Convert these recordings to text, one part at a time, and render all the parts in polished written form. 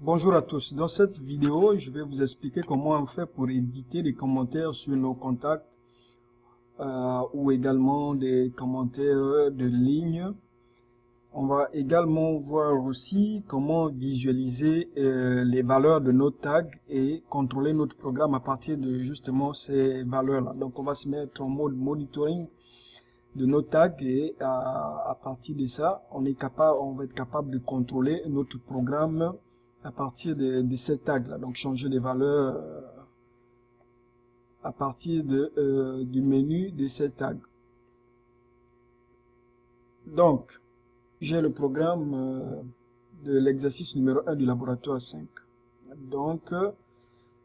Bonjour à tous. Dans cette vidéo, je vais vous expliquer comment on fait pour éditer des commentaires sur nos contacts ou également des commentaires de ligne. On va également voir aussi comment visualiser les valeurs de nos tags et contrôler notre programme à partir de justement ces valeurs-là. Donc, on va se mettre en mode monitoring de nos tags et à partir de ça, on va être capable de contrôler notre programme à partir de ces tags-là. Donc, changer les valeurs à partir du menu de ces tags. Donc, j'ai le programme de l'exercice numéro 1 du laboratoire 5. Donc,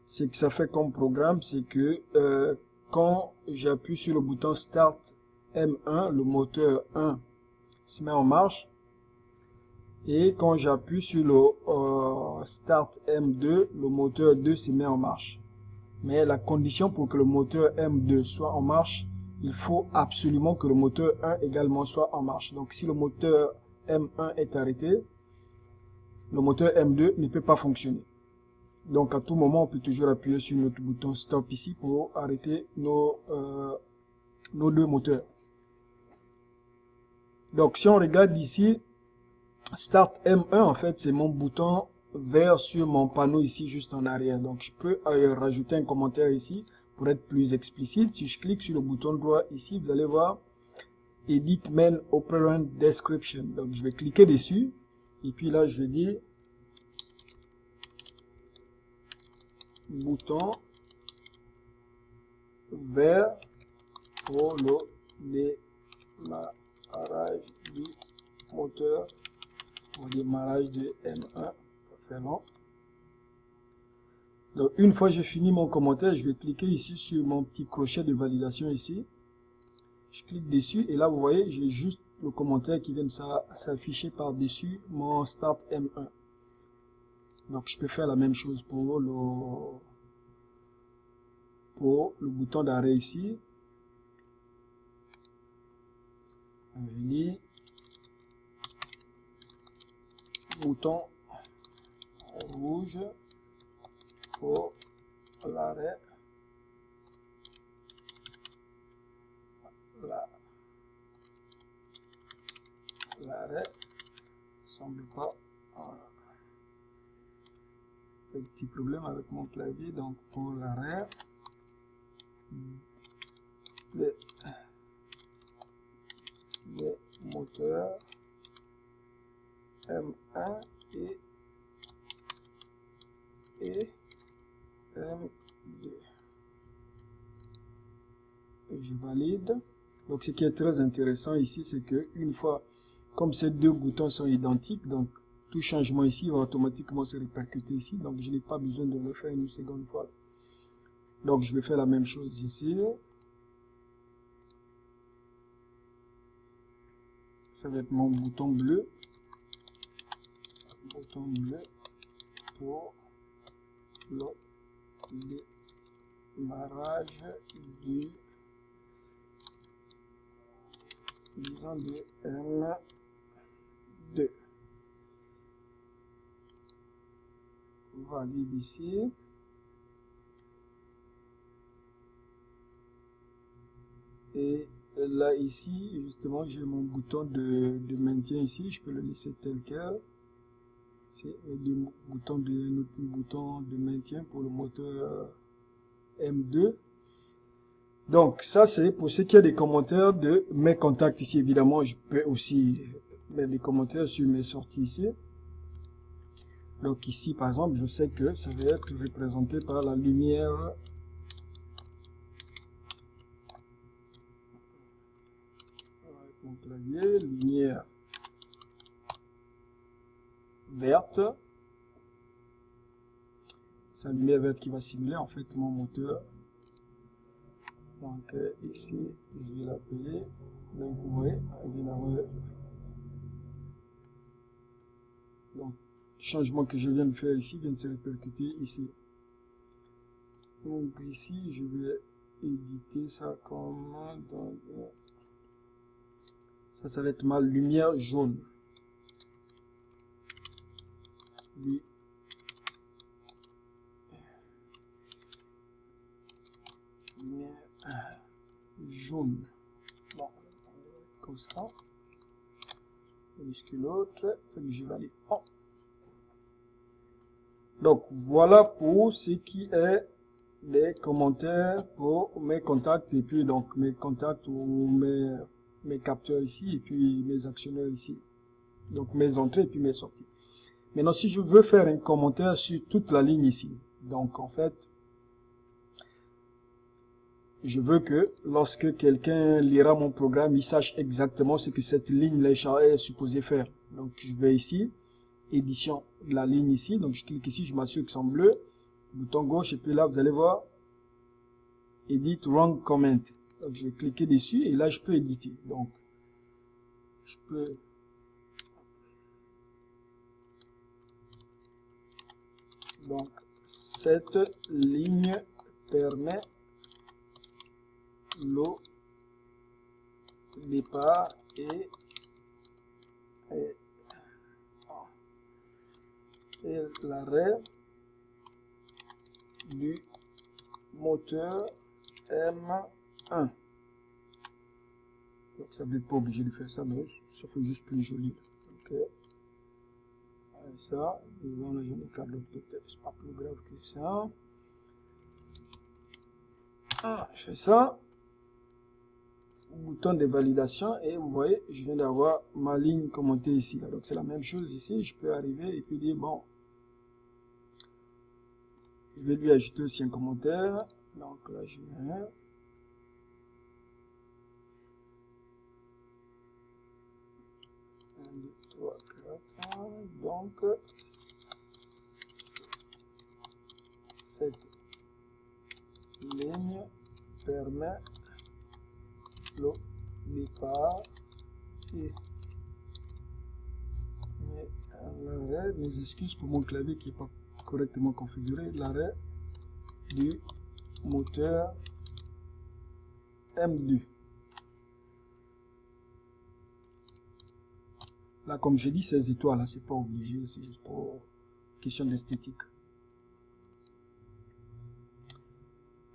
ce que ça fait comme programme, c'est que quand j'appuie sur le bouton Start M1, le moteur 1 se met en marche. Et quand j'appuie sur le Start M2, le moteur 2 se met en marche. Mais la condition pour que le moteur M2 soit en marche, il faut absolument que le moteur 1 également soit en marche. Donc si le moteur M1 est arrêté, le moteur M2 ne peut pas fonctionner. Donc à tout moment, on peut toujours appuyer sur notre bouton Stop ici pour arrêter nos deux moteurs. Donc si on regarde ici, Start M1, en fait, c'est mon bouton vert sur mon panneau ici, juste en arrière. Donc, je peux rajouter un commentaire ici pour être plus explicite. Si je clique sur le bouton droit ici, vous allez voir Edit Main Operand Description. Donc, je vais cliquer dessus. Et puis là, je vais dire bouton vert pour le démarrage du moteur. Au démarrage de M1, pas très long. Donc, une fois j'ai fini mon commentaire, je vais cliquer ici sur mon petit crochet de validation ici. Je clique dessus et là, vous voyez, j'ai juste le commentaire qui vient de s'afficher par-dessus mon Start M1. Donc, je peux faire la même chose pour le bouton d'arrêt ici. Je dis bouton rouge pour l'arrêt. L'arrêt semble pas un petit problème avec mon clavier, donc pour l'arrêt les moteurs M1 et M2 et je valide. Donc ce qui est très intéressant ici, c'est que une fois comme ces deux boutons sont identiques, donc tout changement ici va automatiquement se répercuter ici, donc je n'ai pas besoin de le faire une seconde fois. Donc je vais faire la même chose ici. Ça va être mon bouton bleu pour le démarrage du disons de M2. Valide ici. Et là ici, justement, j'ai mon bouton de maintien ici. Je peux le laisser tel quel. C'est notre bouton de maintien pour le moteur M2. Donc ça c'est pour ce qui est des commentaires de mes contacts ici. Évidemment, je peux aussi mettre des commentaires sur mes sorties ici. Donc ici par exemple, je sais que ça va être représenté par la lumière avec mon clavier, lumière verte. C'est la lumière verte qui va simuler en fait mon moteur. Donc ici, je vais l'appeler. Donc vous voyez, donc le changement que je viens de faire ici vient de se répercuter ici. Donc ici, je vais éditer ça comme donc, ça va être ma lumière jaune. jaune. Bon, comme ça. Minuscule autre, fait que je valide. Oh. Donc voilà pour ce qui est des commentaires pour mes contacts et puis donc mes contacts ou mes capteurs ici et puis mes actionnaires ici. Donc mes entrées et puis mes sorties. Maintenant si je veux faire un commentaire sur toute la ligne ici, donc en fait je veux que lorsque quelqu'un lira mon programme, il sache exactement ce que cette ligne-là est supposée faire. Donc je vais ici, édition de la ligne ici, donc je clique ici, je m'assure qu'ils sont bleus, bouton gauche et puis là vous allez voir Edit Wrong Comment. Donc je vais cliquer dessus et là je peux éditer. Donc je peux donc cette ligne permet le départ et l'arrêt du moteur M1. Donc ça vous n'êtes pas obligé de faire ça, mais ça fait juste plus joli. Ok. Ça, devant la journée carte de l'autre côté, c'est pas plus grave que ça. Ah, je fais ça. Bouton de validation et vous voyez, je viens d'avoir ma ligne commentée ici. Là. Donc c'est la même chose ici. Je peux arriver et puis dire bon, je vais lui ajouter aussi un commentaire. Donc là je viens. Donc cette ligne permet le départ et l'arrêt, mes excuses pour mon clavier qui n'est pas correctement configuré, l'arrêt du moteur M2. Là, comme je dis, ces étoiles, là, c'est pas obligé, c'est juste pour question d'esthétique.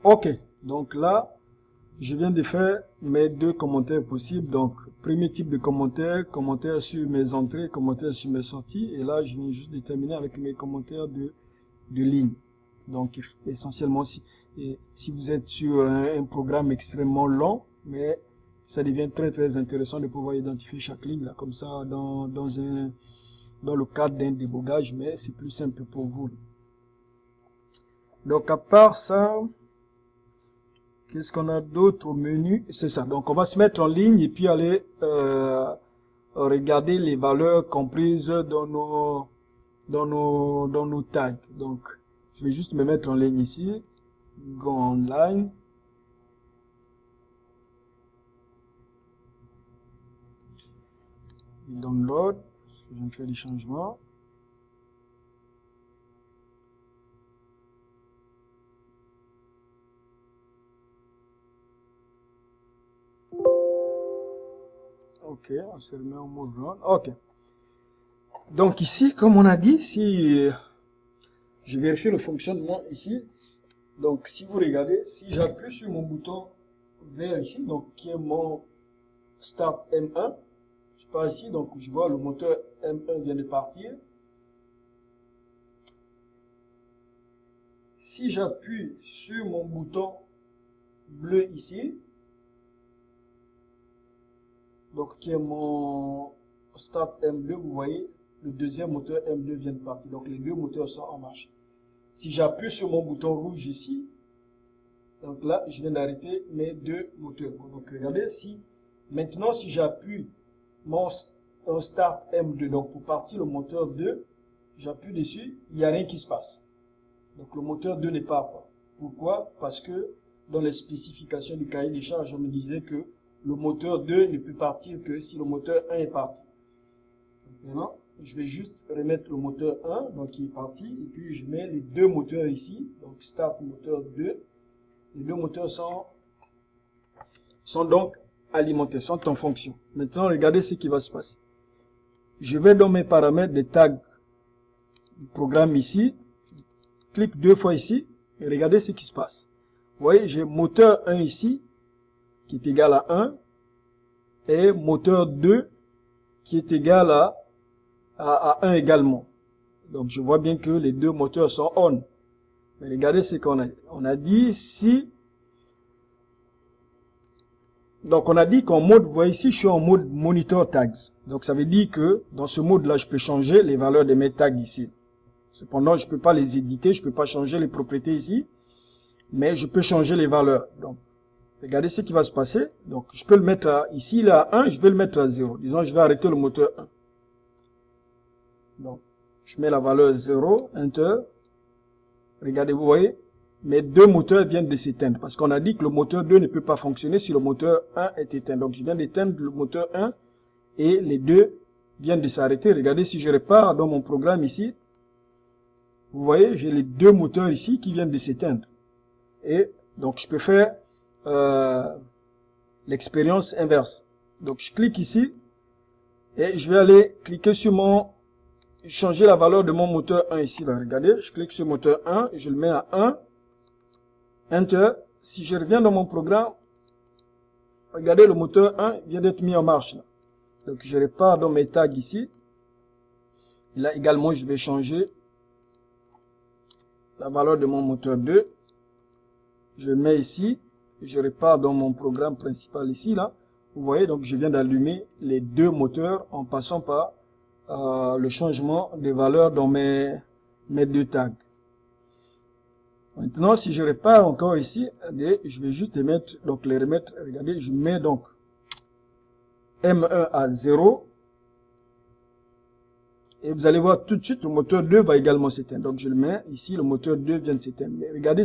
Ok, donc là, je viens de faire mes deux commentaires possibles. Donc, premier type de commentaire, commentaire sur mes entrées, commentaire sur mes sorties. Et là, je viens juste de terminer avec mes commentaires de ligne. Donc, essentiellement, si vous êtes sur un programme extrêmement long, mais ça devient très intéressant de pouvoir identifier chaque ligne là, comme ça dans le cadre d'un débogage, mais c'est plus simple pour vous. Donc à part ça, qu'est-ce qu'on a d'autre au menu? C'est ça. Donc on va se mettre en ligne et puis aller regarder les valeurs comprises dans nos tags. Donc je vais juste me mettre en ligne ici, go online. Download, je viens de faire des changements. Ok, on se remet en mode run. Ok. Donc ici, comme on a dit, si je vérifie le fonctionnement ici, donc si vous regardez, si j'appuie sur mon bouton vert ici, donc qui est mon Start M1, je pars ici, donc je vois le moteur M1 vient de partir. Si j'appuie sur mon bouton bleu ici, donc qui est mon Start M2, vous voyez, le deuxième moteur M2 vient de partir. Donc les deux moteurs sont en marche. Si j'appuie sur mon bouton rouge ici, donc là, je viens d'arrêter mes deux moteurs. Donc regardez, maintenant si j'appuie mon Start M2, donc pour partir le moteur 2, j'appuie dessus, il n'y a rien qui se passe. Donc le moteur 2 n'est pas. Pourquoi? Parce que dans les spécifications du cahier des charges, on me disait que le moteur 2 ne peut partir que si le moteur 1 est parti. Donc maintenant, je vais juste remettre le moteur 1, donc qui est parti, et puis je mets les deux moteurs ici, donc Start moteur 2. Les deux moteurs sont donc alimentés, sont en fonction. Maintenant, regardez ce qui va se passer. Je vais dans mes paramètres des tags du programme ici, clique deux fois ici, et regardez ce qui se passe. Vous voyez, j'ai moteur 1 ici, qui est égal à 1 et moteur 2 qui est égal à 1 également. Donc je vois bien que les deux moteurs sont on. Mais regardez ce qu'on a dit. On a dit si... Donc on a dit qu'en mode, vous voyez ici, je suis en mode monitor tags. Donc ça veut dire que dans ce mode-là, je peux changer les valeurs de mes tags ici. Cependant, je ne peux pas les éditer, je ne peux pas changer les propriétés ici. Mais je peux changer les valeurs. Donc, regardez ce qui va se passer. Donc, je peux le mettre à, ici, il est à 1, je vais le mettre à 0. Disons, je vais arrêter le moteur 1. Donc, je mets la valeur 0, Enter. Regardez, vous voyez, mes deux moteurs viennent de s'éteindre. Parce qu'on a dit que le moteur 2 ne peut pas fonctionner si le moteur 1 est éteint. Donc, je viens d'éteindre le moteur 1 et les deux viennent de s'arrêter. Regardez, si je répare dans mon programme ici, vous voyez, j'ai les deux moteurs ici qui viennent de s'éteindre. Et donc, je peux faire l'expérience inverse. Donc, je clique ici et je vais aller cliquer sur changer la valeur de mon moteur 1 ici. Là. Regardez, je clique sur moteur 1, je le mets à 1, Enter. Si je reviens dans mon programme, regardez, le moteur 1 vient d'être mis en marche. Là. Donc, je répare dans mes tags ici. Et là, également, je vais changer la valeur de mon moteur 2. Je le mets ici. Je répare dans mon programme principal ici. Là. Vous voyez, donc, je viens d'allumer les deux moteurs en passant par le changement des valeurs dans mes deux tags. Maintenant, si je répare encore ici, je vais juste les mettre, donc les remettre, regardez, je mets donc M1 à 0. Et vous allez voir tout de suite, le moteur 2 va également s'éteindre. Donc je le mets ici, le moteur 2 vient de s'éteindre. Mais regardez,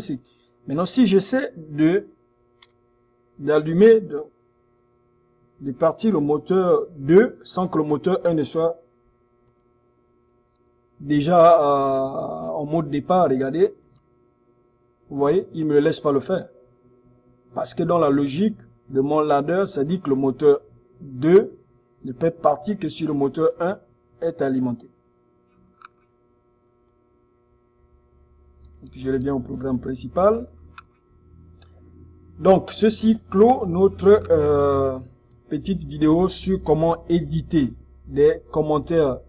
maintenant si j'essaie d'allumer, de partir le moteur 2 sans que le moteur 1 ne soit déjà en mode départ, regardez, vous voyez, il ne me le laisse pas le faire. Parce que dans la logique de mon ladder, ça dit que le moteur 2 ne peut partir que si le moteur 1 est alimenté. Donc, je reviens au programme principal. Donc, ceci clôt notre petite vidéo sur comment éditer des commentaires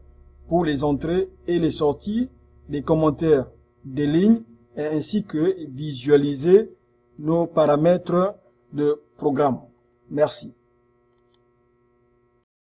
pour les entrées et les sorties, des commentaires des lignes, et ainsi que visualiser nos paramètres de programme. Merci.